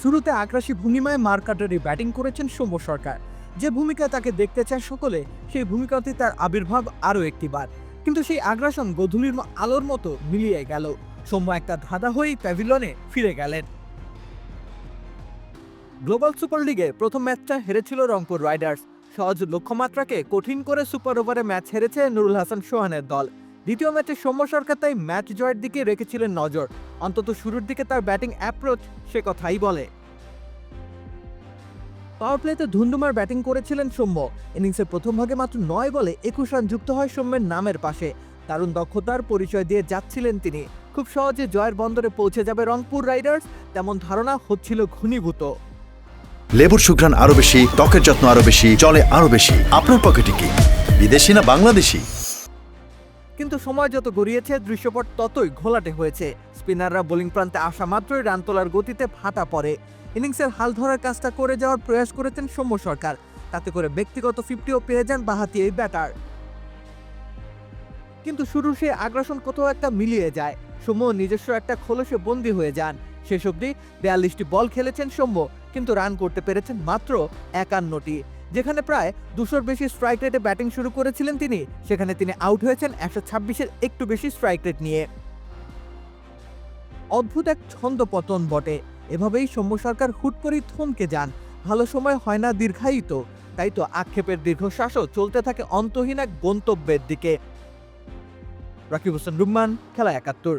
শুরুতে আগ্রাসী ভঙ্গিমায় মারকাটারি ব্যাটিং করেছেন সৌম্য সরকার। যে ভূমিকায় তাকে দেখতে চায় সকলে, সেই ভূমিকাতে তার আবির্ভাব আরও একটিবার। কিন্তু সেই আগ্রাসন গোধূলির আলোর মতো মিলিয়ে গেল। সৌম্য একটা ধাঁধা হয়েই প্যাভিলিয়নে ফিরে গেলেন। গ্লোবাল সুপার লিগে প্রথম ম্যাচটা হেরেছিল রংপুর রাইডার্স। সহজ লক্ষ্যমাত্রাকে কঠিন করে সুপার ওভারে ম্যাচ হেরেছে নুরুল হাসান সোহানের দল। দ্বিতীয় ম্যাচে সৌম্য সরকার তাই ম্যাচ জয়ের দিকে রেখেছিলেন নজর। অন্তত শুরুর দিকে তার ব্যাটিং অ্যাপ্রোচ সে কথাই বলে। পাওয়ার প্লেতে ধুন্দুমার ব্যাটিং করেছিলেন সৌম্য। ইনিংসের প্রথম ভাগে মাত্র 9 বলে 21 রান যুক্ত হয় সৌম্যের নামের পাশে। দারুণ দক্ষতার পরিচয় দিয়ে যাচ্ছিলেন তিনি। খুব সহজে জয়ের বন্দরে পৌঁছে যাবে রংপুর রাইডার্স, তেমন ধারণা হচ্ছিল ঘনীভূত। লেবুর সুঘ্রাণ আরো বেশি, ত্বকের যত্ন আরো বেশি, চলে আরো বেশি। আপনার পকেটে কি বিদেশি না বাংলাদেশি? কিন্তু সময় যত গড়িয়েছে দৃশ্যপট ততই ঘোলাটে হয়েছে। স্পিনাররা বোলিং প্রান্তে আসা মাত্রই রান তোলার গতিতে ভাটা পড়ে। ইনিংসের হাল ধরার কাজটা করে যাওয়ার প্রয়াস করেছেন সৌম্য সরকার। তাতে করে ব্যক্তিগত 50ও পেয়ে যান বাঁহাতি এই ব্যাটার। কিন্তু শুরুর সেই আগ্রাসন কোথাও একটা মিলিয়ে যায়। সৌম্য নিজস্ব একটা খোলসে বন্দী হয়ে যান। শেষ অবধি 42টি বল খেলেছেন সৌম্য, কিন্তু রান করতে পেরেছেন মাত্র 51টি। যেখানে প্রায় 200-র বেশি স্ট্রাইক রেটে ব্যাটিং শুরু করেছিলেন তিনি, সেখানে তিনি আউট হয়েছেন 126-এর একটু বেশি স্ট্রাইক রেট নিয়ে। অদ্ভুত এক ছন্দপতন বটে। এভাবেই সৌম্য সরকার হুট করেই থমকে যান। ভালো সময় হয় না দীর্ঘায়িত, তাই তো আক্ষেপের দীর্ঘশ্বাসও চলতে থাকে অন্তহীন এক গন্তব্যের দিকে। রাকিব হোসেন রুম্মান, খেলা 71।